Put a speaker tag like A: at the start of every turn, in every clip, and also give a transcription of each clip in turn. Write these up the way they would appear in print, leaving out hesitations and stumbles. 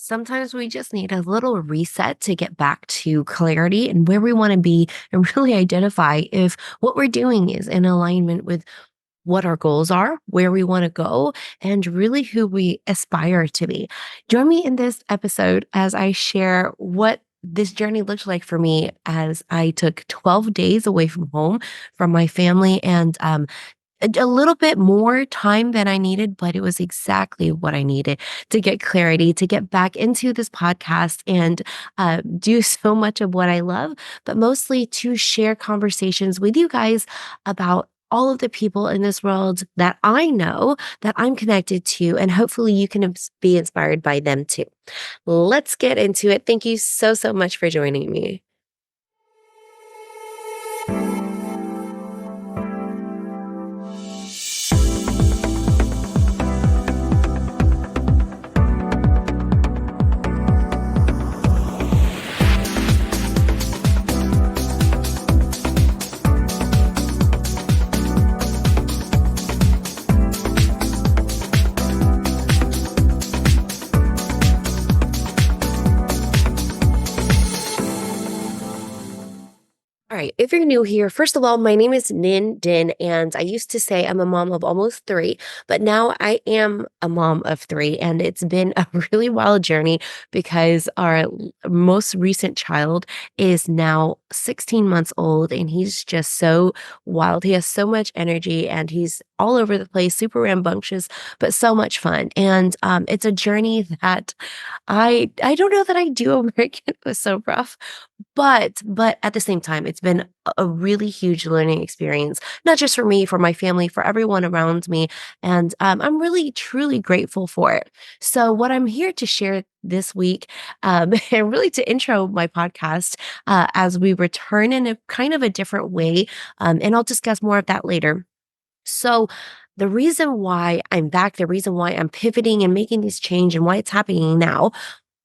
A: Sometimes we just need a little reset to get back to clarity and where we want to be and really identify if what we're doing is in alignment with what our goals are, where we want to go, and really who we aspire to be. Join me in this episode as I share what this journey looked like for me as I took 12 days away from home, from my family, and a little bit more time than I needed, but it was exactly what I needed to get clarity, to get back into this podcast and do so much of what I love, but mostly to share conversations with you guys about all of the people in this world that I know that I'm connected to, and hopefully you can be inspired by them too. Let's get into it. Thank you so, so much for joining me. All right. If you're new here, first of all, my name is Nin Din, and I used to say I'm a mom of almost three, but now I am a mom of three. And it's been a really wild journey because our most recent child is now 16 months old, and he's just so wild. He has so much energy and he's all over the place, super rambunctious, but so much fun. And it's a journey that I don't know that I do over again. It was so rough, but at the same time, it's been a really huge learning experience, not just for me, for my family, for everyone around me, and, I'm really truly grateful for it. So what I'm here to share this week, and really to intro my podcast, as we return in a kind of a different way, and I'll discuss more of that later. So the reason why I'm back, the reason why I'm pivoting and making this change and why it's happening now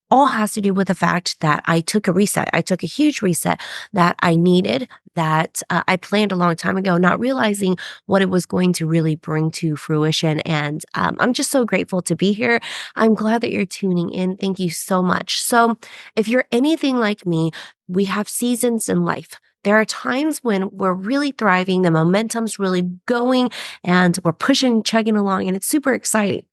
A: all has to do with the fact that I took a reset. I took a huge reset that I needed, that I planned a long time ago, not realizing what it was going to really bring to fruition. And I'm just so grateful to be here. I'm glad that you're tuning in. Thank you so much. So, if you're anything like me, we have seasons in life. There are times when we're really thriving, the momentum's really going, and we're pushing, chugging along, and it's super exciting.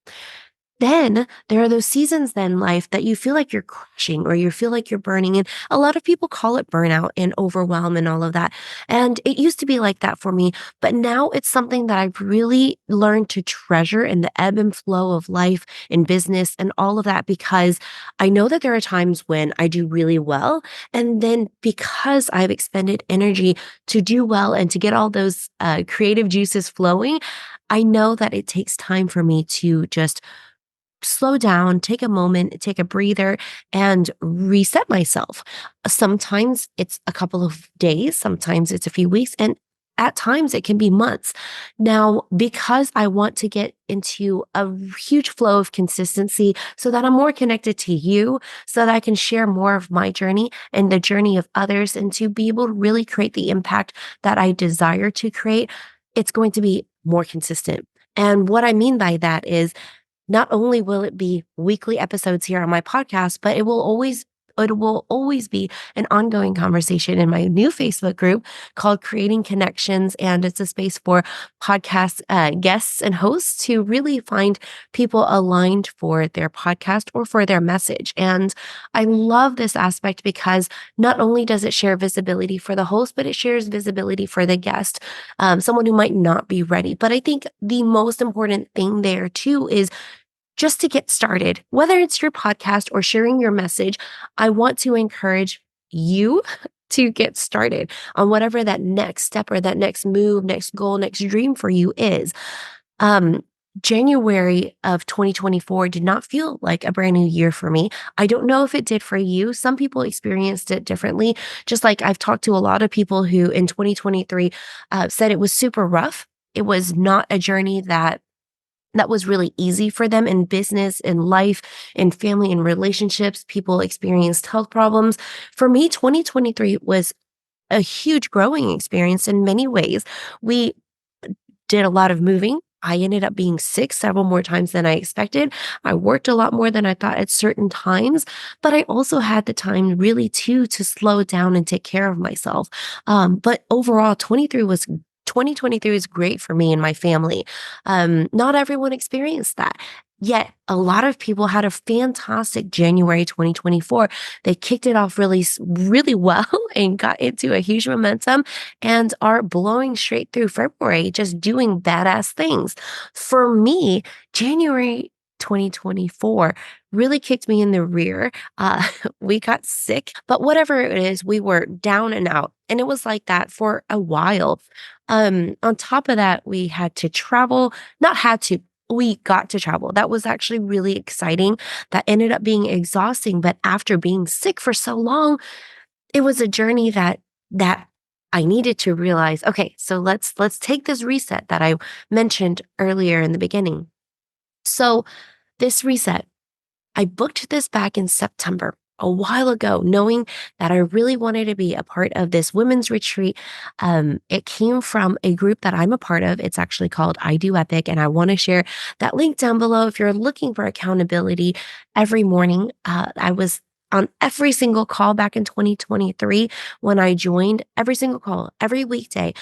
A: Then there are those seasons then in life that you feel like you're crashing or you feel like you're burning. And a lot of people call it burnout and overwhelm and all of that. And it used to be like that for me, but now it's something that I've really learned to treasure in the ebb and flow of life and business and all of that because I know that there are times when I do really well. And then because I've expended energy to do well and to get all those creative juices flowing, I know that it takes time for me to just slow down, take a moment, take a breather, and reset myself. Sometimes it's a couple of days, sometimes it's a few weeks, and at times it can be months. Now, because I want to get into a huge flow of consistency so that I'm more connected to you, so that I can share more of my journey and the journey of others, and to be able to really create the impact that I desire to create, it's going to be more consistent. And what I mean by that is not only will it be weekly episodes here on my podcast, but it will always be an ongoing conversation in my new Facebook group called Creating Connections. And it's a space for podcast guests and hosts to really find people aligned for their podcast or for their message. And I love this aspect because not only does it share visibility for the host, but it shares visibility for the guest, someone who might not be ready. But I think the most important thing there too is just to get started, whether it's your podcast or sharing your message, I want to encourage you to get started on whatever that next step or that next move, next goal, next dream for you is. Um, January of 2024 did not feel like a brand new year for me. I don't know if it did for you. Some people experienced it differently. Just like I've talked to a lot of people who in 2023 said it was super rough. It was not a journey that was really easy for them in business, in life, in family, in relationships. People experienced health problems. For me, 2023 was a huge growing experience in many ways. We did a lot of moving. I ended up being sick several more times than I expected. I worked a lot more than I thought at certain times, but I also had the time really too to slow down and take care of myself. But overall, 2023 was great for me and my family. Not everyone experienced that. Yet a lot of people had a fantastic January 2024. They kicked it off really well and got into a huge momentum and are blowing straight through February, just doing badass things. For me, January 2024 really kicked me in the rear. We got sick, but whatever it is, we were down and out. And it was like that for a while. On top of that, we had to travel, not had to, we got to travel. That was actually really exciting. That ended up being exhausting, but after being sick for so long, it was a journey that I needed to realize, okay, so let's take this reset that I mentioned earlier in the beginning. So, this reset, I booked this back in September, a while ago, knowing that I really wanted to be a part of this women's retreat. It came from a group that I'm a part of. It's actually called I Do Epic, and I want to share that link down below if you're looking for accountability every morning. I was on every single call back in 2023 when I joined, every single call, every weekday.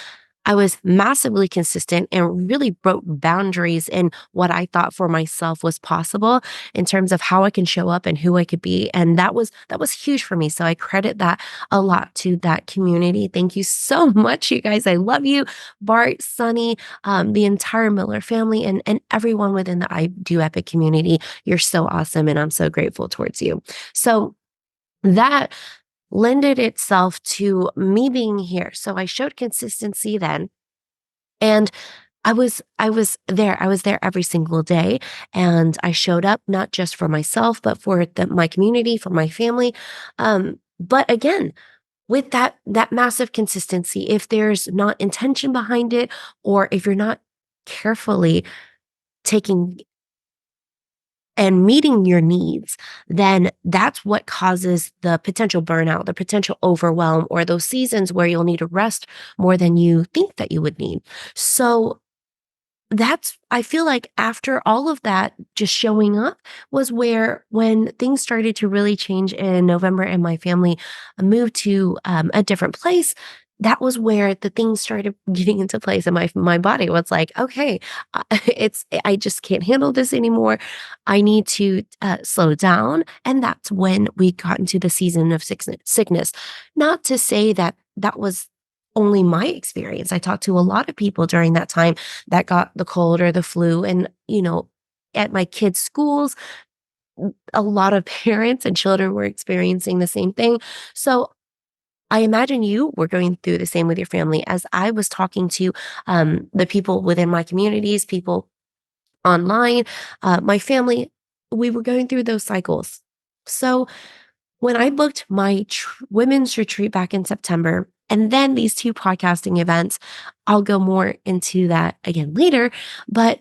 A: I was massively consistent and really broke boundaries in what I thought for myself was possible in terms of how I can show up and who I could be. And that was huge for me. So I credit that a lot to that community. Thank you so much, you guys. I love you, Bart, Sunny, the entire Miller family, and everyone within the I Do Epic community. You're so awesome, and I'm so grateful towards you. So that lended itself to me being here. So I showed consistency then. And I was there. I was there every single day, and I showed up not just for myself, but for my community, for my family. But again, with that massive consistency, if there's not intention behind it, or if you're not carefully taking and meeting your needs, then that's what causes the potential burnout, the potential overwhelm, or those seasons where you'll need to rest more than you think that you would need. So that's I feel like after all of that just showing up was where when things started to really change in November and my family moved to a different place, that was where the things started getting into place and my body was like, okay, I just can't handle this anymore. I need to slow down. And that's when we got into the season of sickness. Not to say that that was only my experience. I talked to a lot of people during that time that got the cold or the flu. And, at my kids' schools, a lot of parents and children were experiencing the same thing. So I imagine you were going through the same with your family as I was talking to the people within my communities, people online, my family. We were going through those cycles. So when I booked my women's retreat back in September, and then these two podcasting events, I'll go more into that again later. But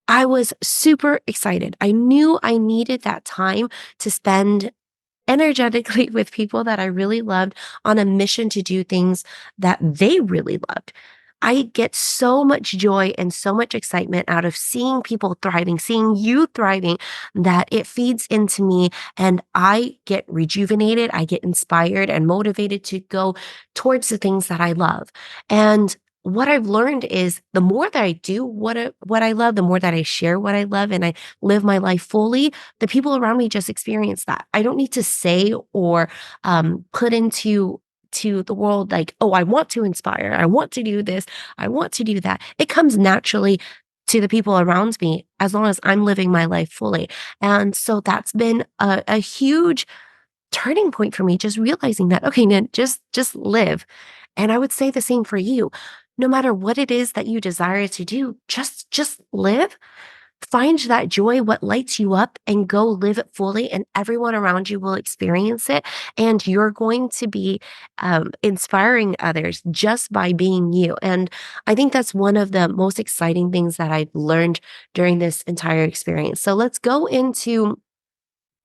A: I was super excited. I knew I needed that time to spend energetically with people that I really loved on a mission to do things that they really loved. I get so much joy and so much excitement out of seeing people thriving, seeing you thriving, that it feeds into me and I get rejuvenated. I get inspired and motivated to go towards the things that I love. And what I've learned is the more that I do what I love, the more that I share what I love and I live my life fully, the people around me just experience that. I don't need to say or put into to the world like, oh, I want to inspire, I want to do this, I want to do that. It comes naturally to the people around me as long as I'm living my life fully. And so that's been a huge turning point for me, just realizing that, okay, Nan, just live. And I would say the same for you. No matter what it is that you desire to do, just live. Find that joy, what lights you up, and go live it fully. And everyone around you will experience it. And you're going to be inspiring others just by being you. And I think that's one of the most exciting things that I've learned during this entire experience. So let's go into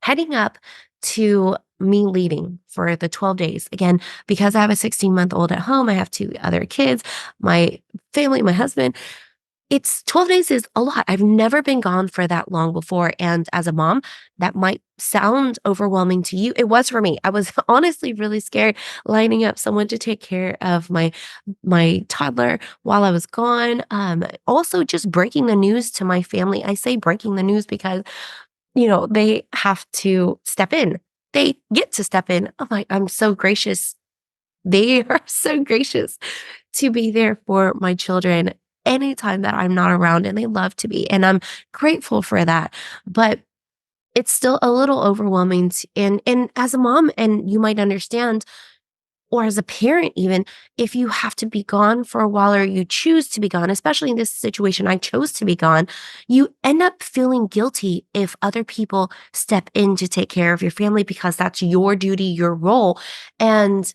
A: heading up to me leaving for the 12 days. Again, because I have a 16-month-old at home, I have two other kids, my family, my husband. It's 12 days is a lot. I've never been gone for that long before, and as a mom, that might sound overwhelming to you. It was for me. I was honestly really scared lining up someone to take care of my toddler while I was gone. Also just breaking the news to my family. I say breaking the news because, they have to step in. They get to step in. I'm so gracious. They are so gracious to be there for my children anytime that I'm not around, and they love to be, and I'm grateful for that. But it's still a little overwhelming and as a mom, and you might understand, or as a parent even, if you have to be gone for a while or you choose to be gone, especially in this situation, I chose to be gone, you end up feeling guilty if other people step in to take care of your family because that's your duty, your role. And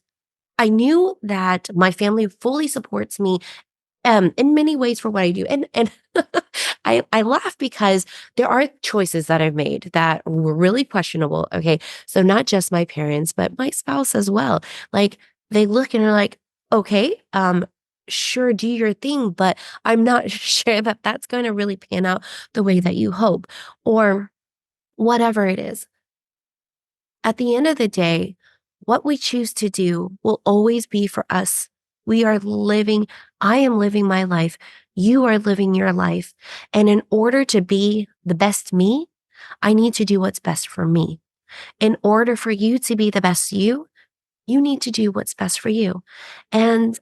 A: I knew that my family fully supports me in many ways for what I do. And I laugh because there are choices that I've made that were really questionable. Okay. So not just my parents, but my spouse as well. Like they look and are like, okay, sure, do your thing, but I'm not sure that that's going to really pan out the way that you hope or whatever it is. At the end of the day, what we choose to do will always be for us. We are living, I am living my life. You are living your life. And in order to be the best me, I need to do what's best for me. In order for you to be the best you, you need to do what's best for you. And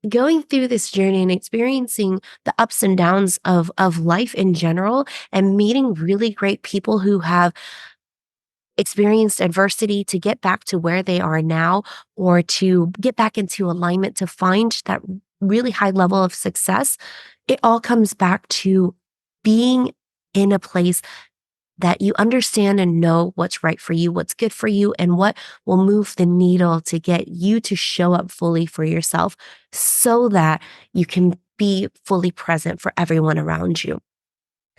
A: going through this journey and experiencing the ups and downs of life in general and meeting really great people who have experienced adversity to get back to where they are now or to get back into alignment to find that really high level of success, it all comes back to being in a place that you understand and know what's right for you, what's good for you, and what will move the needle to get you to show up fully for yourself so that you can be fully present for everyone around you.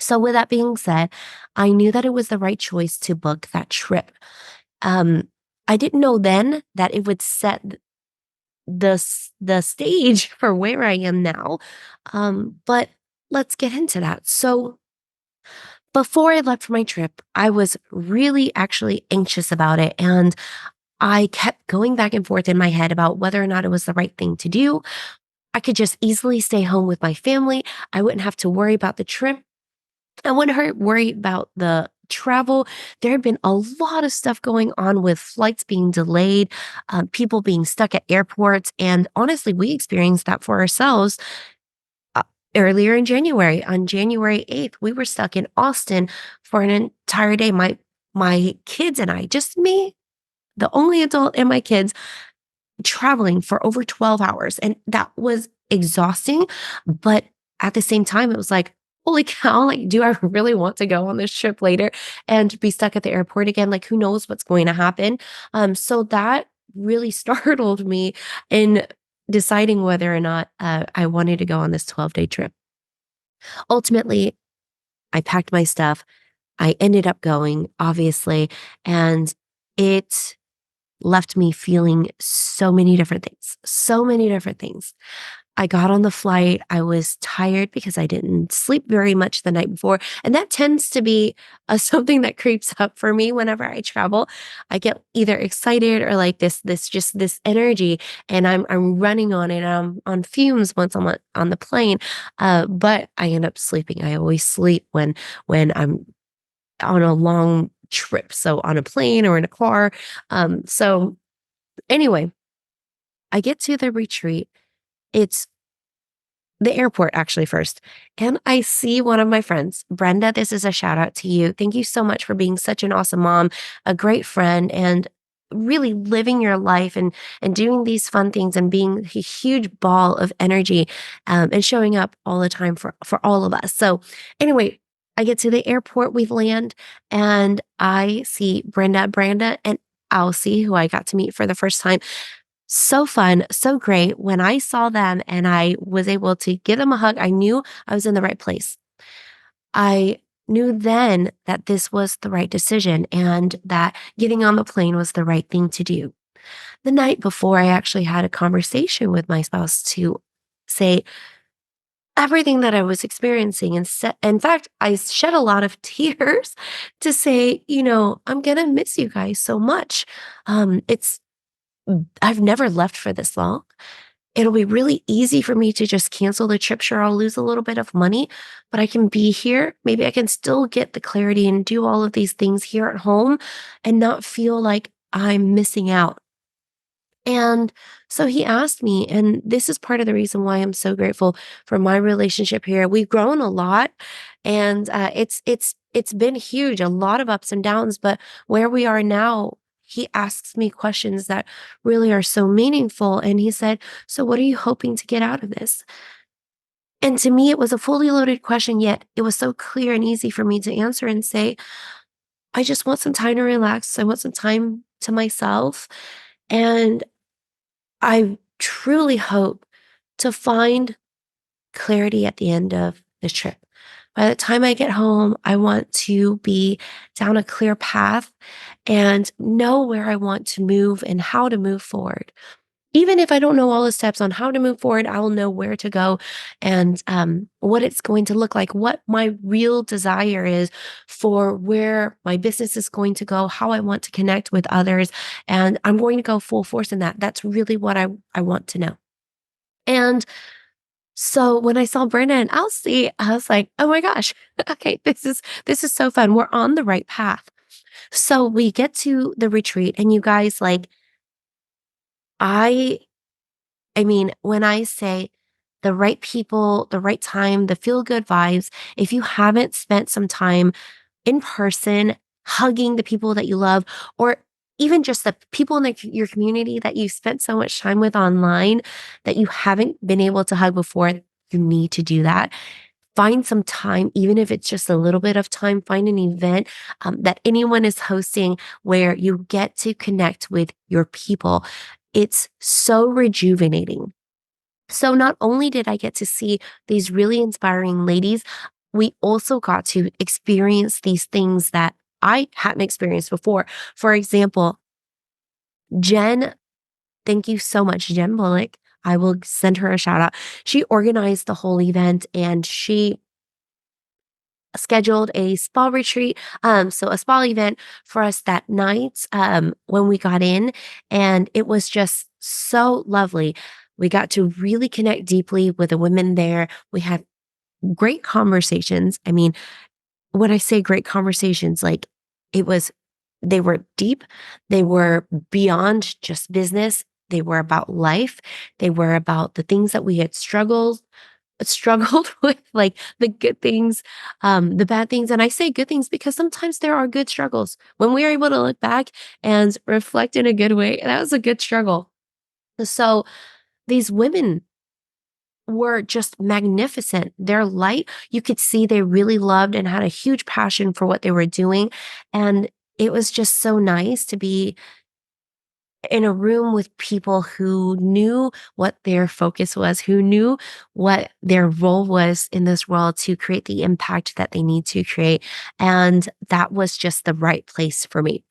A: So, with that being said, I knew that it was the right choice to book that trip. Um, I didn't know then that it would set the stage for where I am now. But let's get into that. So, before I left for my trip, I was really actually anxious about it, and I kept going back and forth in my head about whether or not it was the right thing to do. I could just easily stay home with my family. I wouldn't have to worry about the trip. I wouldn't worry about the travel. There had been a lot of stuff going on with flights being delayed, people being stuck at airports. And honestly, we experienced that for ourselves uh, earlier in January. On January 8th, we were stuck in Austin for an entire day. My kids and I, just me, the only adult and my kids, traveling for over 12 hours. And that was exhausting. But at the same time, it was like, holy cow, like, do I really want to go on this trip later and be stuck at the airport again? Like, who knows what's going to happen? So that really startled me in deciding whether or not I wanted to go on this 12-day trip. Ultimately, I packed my stuff. I ended up going, obviously, and it left me feeling so many different things, so many different things. I got on the flight. I was tired because I didn't sleep very much the night before. And that tends to be something that creeps up for me whenever I travel. I get either excited or like this energy, and I'm running on it. I'm on fumes once I'm on the plane, but I end up sleeping. I always sleep when I'm on a long trip, so on a plane or in a car. So anyway, I get to the retreat. It's the airport actually first. And I see one of my friends, Brenda. This is a shout out to you. Thank you so much for being such an awesome mom, a great friend, and really living your life and doing these fun things and being a huge ball of energy and showing up all the time for all of us. So anyway, I get to the airport, we land, and I see Brenda, and Alcy, who I got to meet for the first time. So fun, so great. When I saw them and I was able to give them a hug, I knew I was in the right place. I knew then that this was the right decision and that getting on the plane was the right thing to do. The night before, I actually had a conversation with my spouse to say, everything that I was experiencing. And in fact, I shed a lot of tears to say, I'm going to miss you guys so much. I've never left for this long. It'll be really easy for me to just cancel the trip. Sure, I'll lose a little bit of money, but I can be here. Maybe I can still get the clarity and do all of these things here at home and not feel like I'm missing out. And so he asked me, and this is part of the reason why I'm so grateful for my relationship here. We've grown a lot, and it's been huge, a lot of ups and downs. But where we are now, he asks me questions that really are so meaningful. And he said, "So, what are you hoping to get out of this?" And to me, it was a fully loaded question, yet it was so clear and easy for me to answer and say, "I just want some time to relax. I want some time to myself." And I truly hope to find clarity at the end of this trip. By the time I get home, I want to be down a clear path and know where I want to move and how to move forward. Even if I don't know all the steps on how to move forward, I will know where to go and what it's going to look like, what my real desire is for where my business is going to go, how I want to connect with others. And I'm going to go full force in that. That's really what I want to know. And so when I saw Brenda and Elsie, I was like, oh my gosh, okay, this is so fun. We're on the right path. So we get to the retreat and you guys I I mean, when I say the right people, the right time, the feel good vibes, if you haven't spent some time in person hugging the people that you love, or even just the people in your community that you spent so much time with online that you haven't been able to hug before, you need to do that. Find some time, even if it's just a little bit of time, find an event that anyone is hosting where you get to connect with your people. It's so rejuvenating. So not only did I get to see these really inspiring ladies, we also got to experience these things that I hadn't experienced before. For example, Jen, thank you so much, Jen Bullock. I will send her a shout out. She organized the whole event and she scheduled a spa retreat, so a spa event for us that night, when we got in, and it was just so lovely. We got to really connect deeply with the women there. We had great conversations. I mean, when I say great conversations, like it was they were deep, they were beyond just business, they were about life, they were about the things that we had struggled with, like the good things, the bad things. And I say good things because sometimes there are good struggles. When we are able to look back and reflect in a good way, that was a good struggle. So these women were just magnificent. Their light, you could see they really loved and had a huge passion for what they were doing. And it was just so nice to be in a room with people who knew what their focus was, who knew what their role was in this world to create the impact that they need to create. And that was just the right place for me.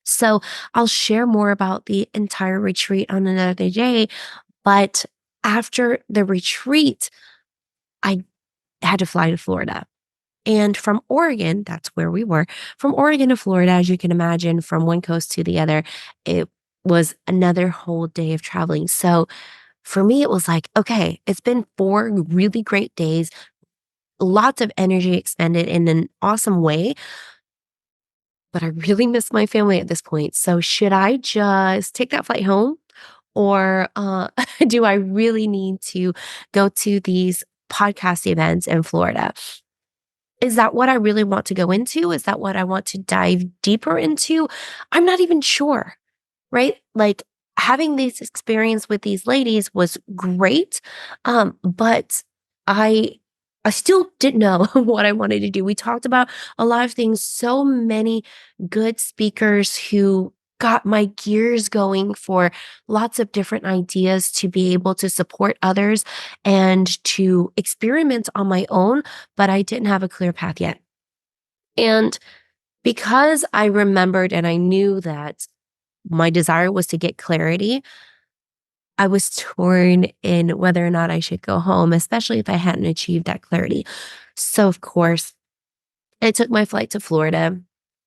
A: So I'll share more about the entire retreat on another day. But after the retreat, I had to fly to Florida. And from Oregon, that's where we were, from Oregon to Florida, as you can imagine, from one coast to the other, it was another whole day of traveling. So for me, it was like, okay, it's been 4 really great days, lots of energy expended in an awesome way. But I really miss my family at this point. So should I just take that flight home? Or do I really need to go to these podcast events in Florida? Is that what I really want to go into? Is that what I want to dive deeper into? I'm not even sure, right? Like having this experience with these ladies was great. But I I still didn't know what I wanted to do. We talked about a lot of things, so many good speakers who got my gears going for lots of different ideas to be able to support others and to experiment on my own, but I didn't have a clear path yet. And because I remembered and I knew that my desire was to get clarity, I was torn in whether or not I should go home, especially if I hadn't achieved that clarity. So, of course, I took my flight to Florida.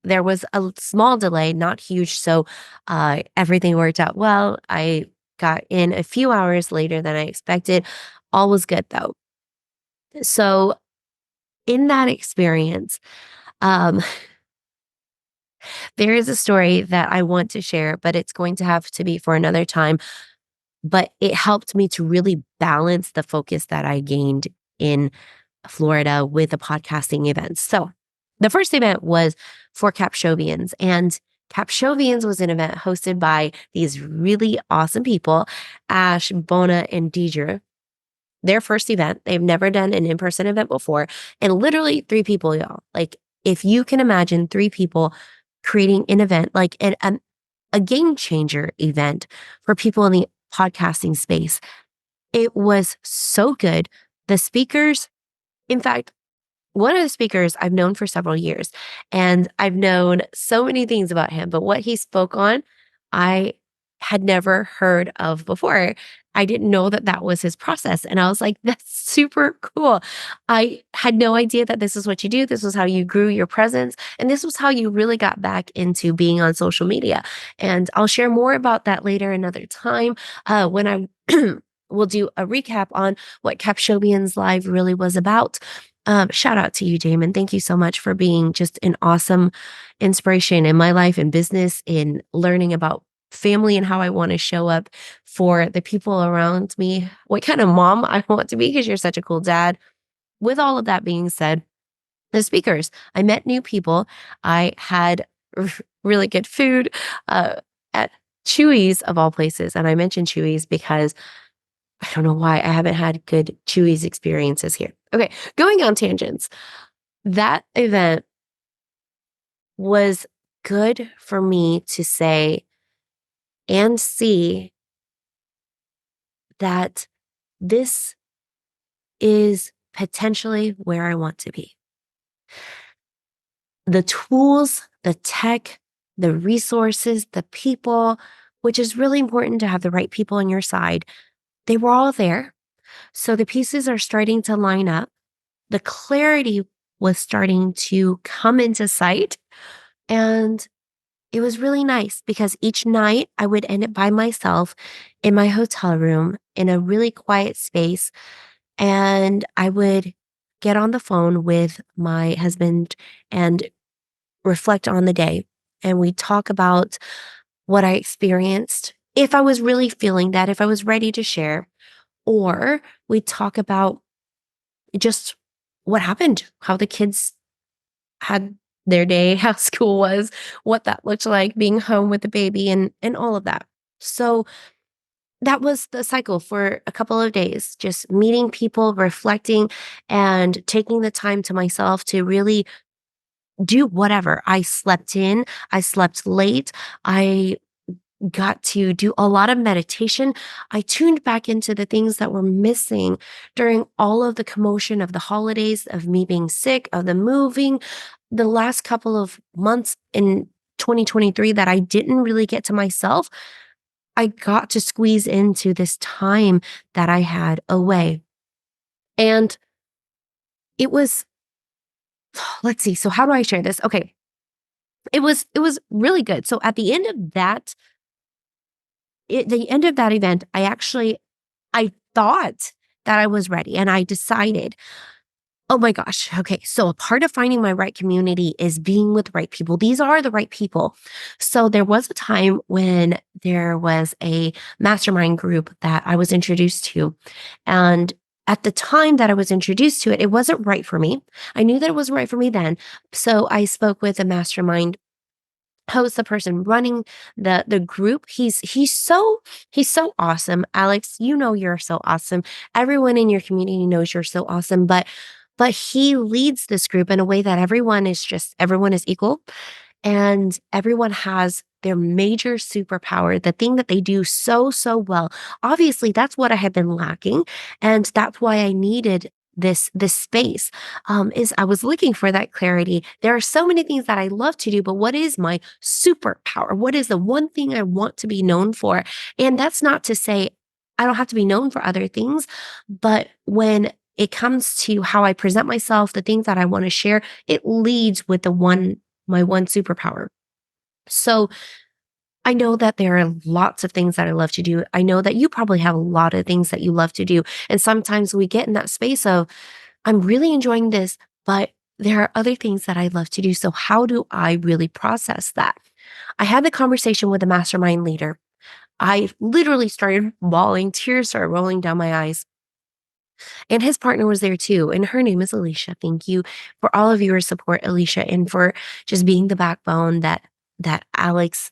A: There was a small delay, not huge, so, everything worked out well. I got in a few hours later than I expected. All was good, though. So, in that experience, um, there is a story that I want to share, but it's going to have to be for another time. But it helped me to really balance the focus that I gained in Florida with the podcasting events. So the first event was for Capshovians, and Capshovians was an event hosted by these really awesome people, Ash, Bona, and Deidre. Their first event, they've never done an in-person event before, and literally three people, y'all. Like, if you can imagine three people creating an event, like a game changer event for people in the podcasting space, it was so good. The speakers, in fact, one of the speakers I've known for several years, and I've known so many things about him, but what he spoke on, I had never heard of before. I didn't know that that was his process. And I was like, that's super cool. I had no idea that this is what you do. This was how you grew your presence. And this was how you really got back into being on social media. And I'll share more about that later another time when I will do a recap on what Capshovians Live really was about. Shout out to you, Damon. Thank you so much for being just an awesome inspiration in my life and business, in learning about family and how I want to show up for the people around me, what kind of mom I want to be, because you're such a cool dad. With all of that being said, the speakers, I met new people. I had really good food at Chewy's of all places. And I mentioned Chewy's because I don't know why I haven't had good Chewy's experiences here. Okay, going on tangents. That event was good for me to say and see that this is potentially where I want to be. The tools, the tech, the resources, the people, which is really important to have the right people on your side, they were all there. So the pieces are starting to line up. The clarity was starting to come into sight. And it was really nice because each night I would end it by myself in my hotel room in a really quiet space. And I would get on the phone with my husband and reflect on the day. And we talk about what I experienced, if I was really feeling that, if I was ready to share, or we talk about just what happened, how the kids had their day, how school was, what that looked like, being home with the baby and all of that. So that was the cycle for a couple of days, just meeting people, reflecting, and taking the time to myself to really do whatever. I slept in, I slept late, I got to do a lot of meditation. I tuned back into the things that were missing during all of the commotion of the holidays, of me being sick, of the moving, the last couple of months in 2023 that I didn't really get to myself. I got to squeeze into this time that I had away. And it was, let's see, so how do I share this? Okay. It was really good. So at the end of the end of that event, I thought that I was ready and I decided, oh my gosh, okay. So a part of finding my right community is being with the right people. These are the right people. So there was a time when there was a mastermind group that I was introduced to. And at the time that I was introduced to it, it wasn't right for me. I knew that it wasn't right for me then. So I spoke with a mastermind host, the person running the group. He's so awesome. Alex, you know you're so awesome. Everyone in your community knows you're so awesome, but he leads this group in a way that everyone is equal and everyone has their major superpower, the thing that they do so well. Obviously, that's what I had been lacking. And that's why I needed this space. Is I was looking for that clarity. There are so many things that I love to do, but what is my superpower? What is the one thing I want to be known for? And that's not to say I don't have to be known for other things, but when it comes to how I present myself, the things that I want to share, it leads with my one superpower. So I know that there are lots of things that I love to do. I know that you probably have a lot of things that you love to do. And sometimes we get in that space of, I'm really enjoying this, but there are other things that I love to do. So, how do I really process that? I had the conversation with a mastermind leader. I literally started bawling, tears started rolling down my eyes. And his partner was there too. And her name is Alicia. Thank you for all of your support, Alicia, and for just being the backbone that Alex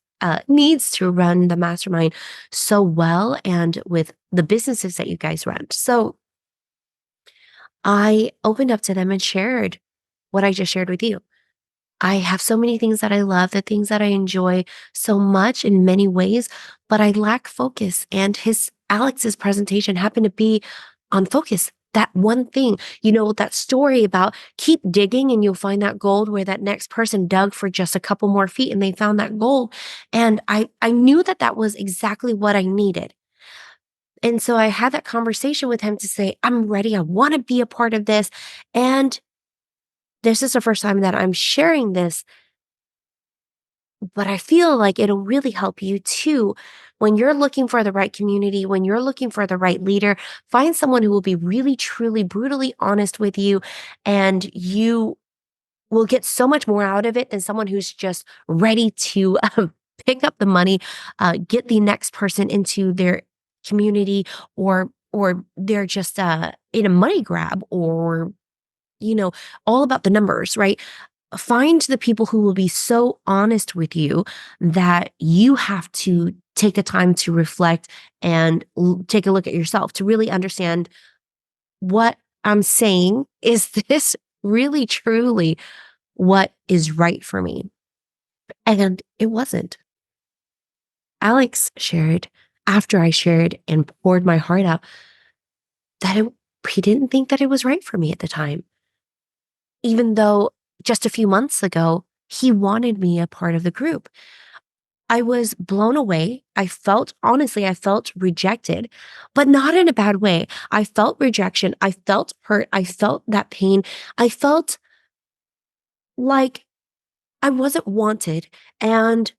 A: needs to run the mastermind so well and with the businesses that you guys run. So I opened up to them and shared what I just shared with you. I have so many things that I love, the things that I enjoy so much in many ways, but I lack focus. And Alex's presentation happened to be on focus. That one thing, that story about keep digging and you'll find that gold where that next person dug for just a couple more feet and they found that gold. And I knew that that was exactly what I needed. And so I had that conversation with him to say, I'm ready. I want to be a part of this. And this is the first time that I'm sharing this, but I feel like it'll really help you too. When you're looking for the right community, when you're looking for the right leader, find someone who will be really, truly, brutally honest with you. And you will get so much more out of it than someone who's just ready to pick up the money, get the next person into their community, or they're just in a money grab, or you know all about the numbers, right? Find the people who will be so honest with you that you have to take the time to reflect and take a look at yourself to really understand what I'm saying. Is this really truly what is right for me? And it wasn't. Alex shared after I shared and poured my heart out that he didn't think that it was right for me at the time, even though just a few months ago, he wanted me a part of the group. I was blown away. Honestly, I felt rejected, but not in a bad way. I felt rejection. I felt hurt. I felt that pain. I felt like I wasn't wanted. And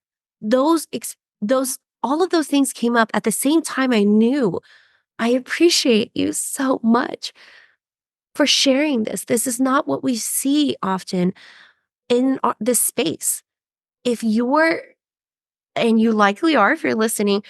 A: all of those things came up at the same time. I knew I appreciate you so much for sharing this. This is not what we see often in this space. If you're, and you likely are, if you're listening,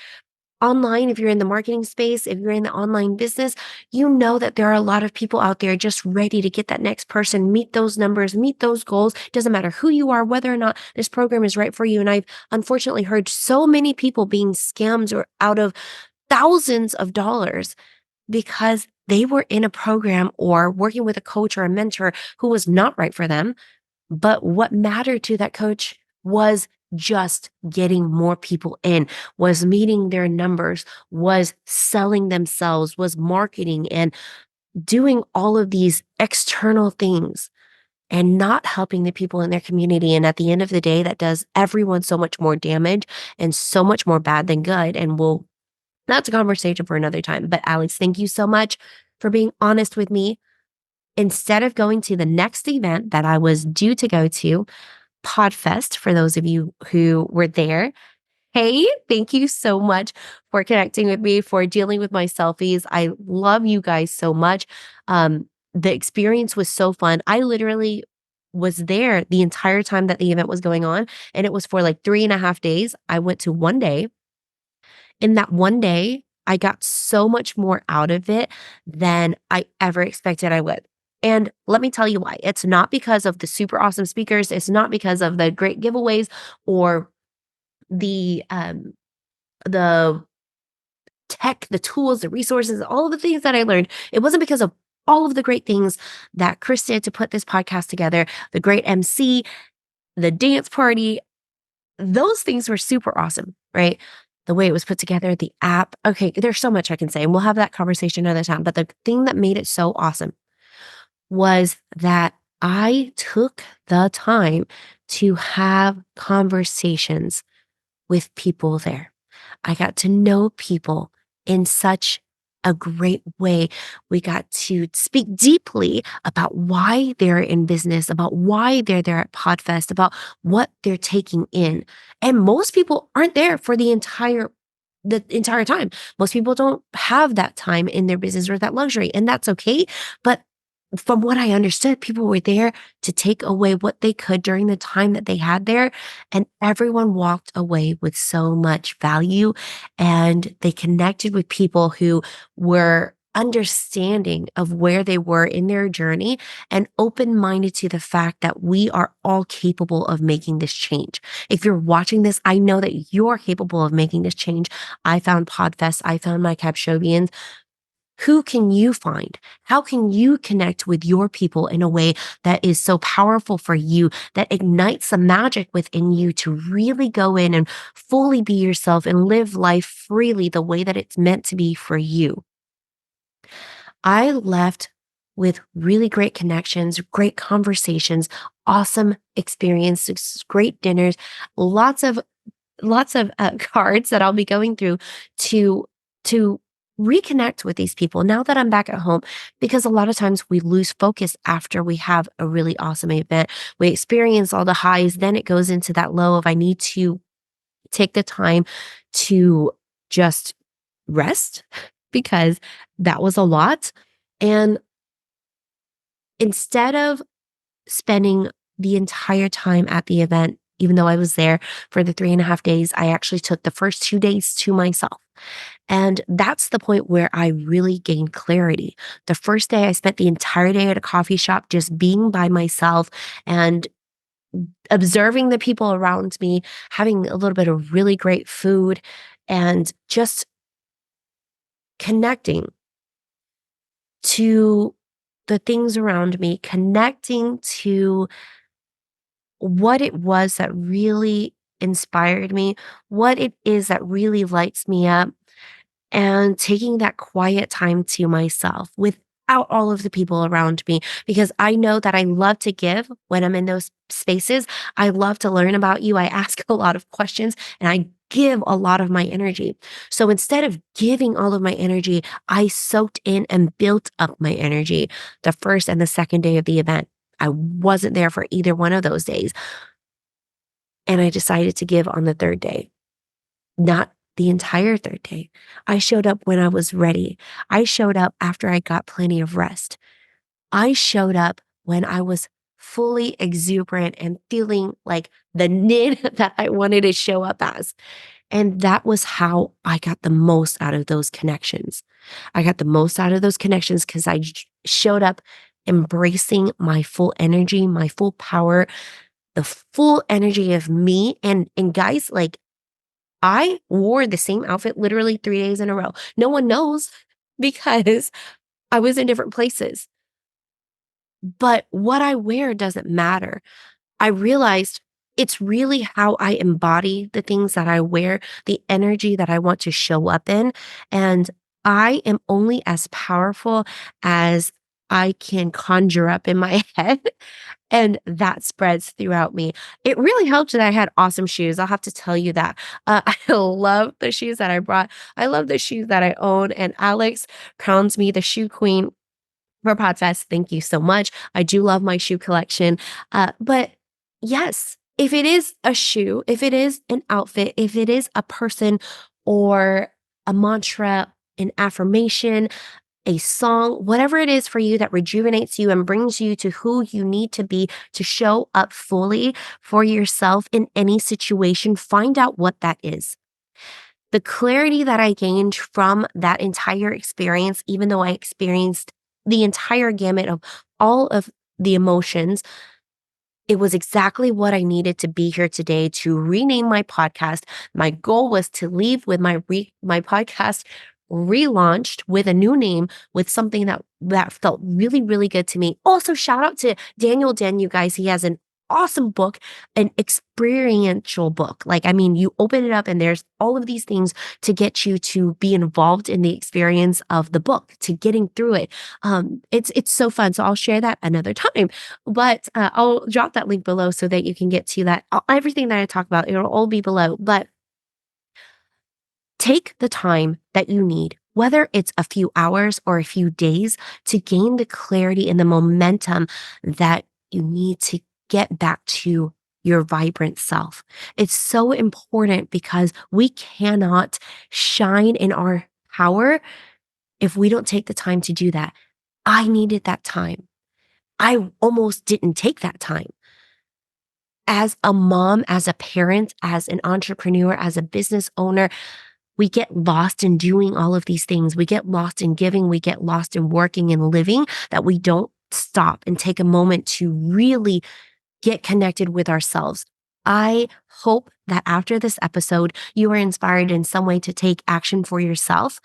A: online, if you're in the marketing space, if you're in the online business, you know that there are a lot of people out there just ready to get that next person, meet those numbers, meet those goals. Doesn't matter who you are, whether or not this program is right for you. And I've unfortunately heard so many people being scammed or out of thousands of dollars because they were in a program or working with a coach or a mentor who was not right for them. But what mattered to that coach was just getting more people in, was meeting their numbers, was selling themselves, was marketing and doing all of these external things and not helping the people in their community. And at the end of the day, that does everyone so much more damage and so much more bad than good. And that's a conversation for another time. But Alex, thank you so much for being honest with me. Instead of going to the next event that I was due to go to, Podfest, for those of you who were there. Hey, thank you so much for connecting with me, for dealing with my selfies. I love you guys so much. The experience was so fun. I literally was there the entire time that the event was going on, and it was for like 3.5 days. I went to one day. In that one day, I got so much more out of it than I ever expected I would. And let me tell you why. It's not because of the super awesome speakers. It's not because of the great giveaways or the tech, the tools, the resources, all of the things that I learned. It wasn't because of all of the great things that Chris did to put this podcast together, the great MC, the dance party. Those things were super awesome, right? The way it was put together, the app. Okay, there's so much I can say, and we'll have that conversation another time. But the thing that made it so awesome was that I took the time to have conversations with people there. I got to know people in such a great way. We got to speak deeply about why they're in business, about why they're there at Podfest, about what they're taking in. And most people aren't there for the entire time. Most people don't have that time in their business or that luxury, and that's okay. But from what I understood, people were there to take away what they could during the time that they had there. And everyone walked away with so much value and they connected with people who were understanding of where they were in their journey and open minded to the fact that we are all capable of making this change. If you're watching this, I know that you're capable of making this change. I found Podfest, I found my Capshovians. Who can you find? How can you connect with your people in a way that is so powerful for you, that ignites the magic within you to really go in and fully be yourself and live life freely the way that it's meant to be for you? I left with really great connections, great conversations, awesome experiences, great dinners, lots of cards that I'll be going through to to reconnect with these people now that I'm back at home, because a lot of times we lose focus after we have a really awesome event. We experience all the highs, then it goes into that low of I need to take the time to just rest because that was a lot. And instead of spending the entire time at the event, even though I was there for the 3.5 days, I actually took the first 2 days to myself. And that's the point where I really gained clarity. The first day, I spent the entire day at a coffee shop just being by myself and observing the people around me, having a little bit of really great food, and just connecting to the things around me, connecting to what it was that really inspired me, what it is that really lights me up, and taking that quiet time to myself without all of the people around me. Because I know that I love to give when I'm in those spaces. I love to learn about you. I ask a lot of questions and I give a lot of my energy. So instead of giving all of my energy, I soaked in and built up my energy the first and the second day of the event. I wasn't there for either one of those days. And I decided to give on the third day, not the entire third day. I showed up when I was ready. I showed up after I got plenty of rest. I showed up when I was fully exuberant and feeling like the Nin that I wanted to show up as. And that was how I got the most out of those connections. I got the most out of those connections because showed up embracing my full energy, my full power, the full energy of me. And guys, like I wore the same outfit literally 3 days in a row. No one knows because I was in different places, but what I wear doesn't matter. I realized it's really how I embody the things that I wear, the energy that I want to show up in, and I am only as powerful as I can conjure up in my head, and that spreads throughout me. It really helped that I had awesome shoes, I'll have to tell you that. I love the shoes that I brought. I love the shoes that I own, and Alex crowns me the shoe queen for Podfest. Thank you so much. I do love my shoe collection. But yes, if it is a shoe, if it is an outfit, if it is a person or a mantra, an affirmation, a song, whatever it is for you that rejuvenates you and brings you to who you need to be to show up fully for yourself in any situation, find out what that is. The clarity that I gained from that entire experience, even though I experienced the entire gamut of all of the emotions, it was exactly what I needed to be here today to rename my podcast. My goal was to leave with my podcast relaunched with a new name, with something that felt really really good to me. Also, shout out to Daniel Den, you guys. He has an awesome book, an experiential book. Like, I mean, you open it up and there's all of these things to get you to be involved in the experience of the book, to getting through it. It's so fun. So I'll share that another time, but I'll drop that link below so that you can get to that. Everything that I talk about, it'll all be below. But take the time that you need whether it's a few hours or a few days, to gain the clarity and the momentum that you need to get back to your vibrant self. It's so important because we cannot shine in our power if we don't take the time to do that. I needed that time. I almost didn't take that time. As a mom, as a parent, as an entrepreneur, as a business owner, we get lost in doing all of these things. We get lost in giving. We get lost in working and living that we don't stop and take a moment to really get connected with ourselves. I hope that after this episode, you are inspired in some way to take action for yourself.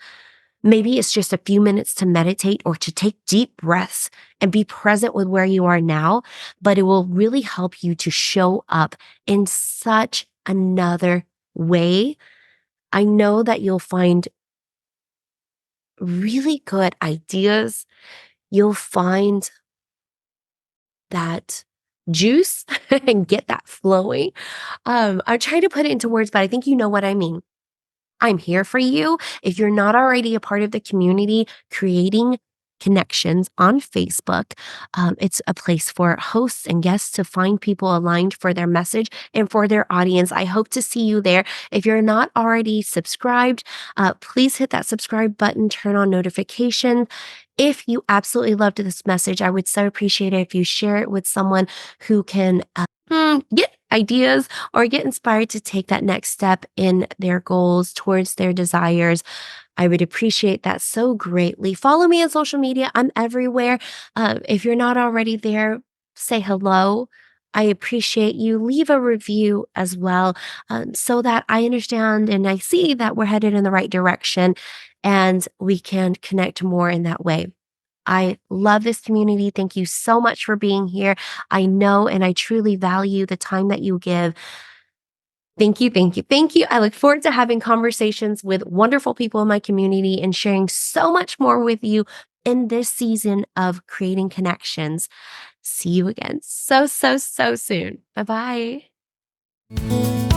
A: Maybe it's just a few minutes to meditate or to take deep breaths and be present with where you are now, but it will really help you to show up in such another way. I know that you'll find really good ideas. You'll find that juice and get that flowing. I'm trying to put it into words, but I think you know what I mean. I'm here for you. If you're not already a part of the community, creating connections on Facebook, it's a place for hosts and guests to find people aligned for their message and for their audience. I hope to see you there. If you're not already subscribed, please hit that subscribe button, turn on notifications. If you absolutely loved this message, I would so appreciate it if you share it with someone who can get ideas or get inspired to take that next step in their goals towards their desires. I would appreciate that so greatly. Follow me on social media. I'm everywhere. If you're not already there, say hello. I appreciate you. Leave a review as well, so that I understand and I see that we're headed in the right direction and we can connect more in that way. I love this community. Thank you so much for being here. I know and I truly value the time that you give. Thank you, thank you, thank you. I look forward to having conversations with wonderful people in my community and sharing so much more with you in this season of creating connections. See you again so, so, so soon. Bye bye.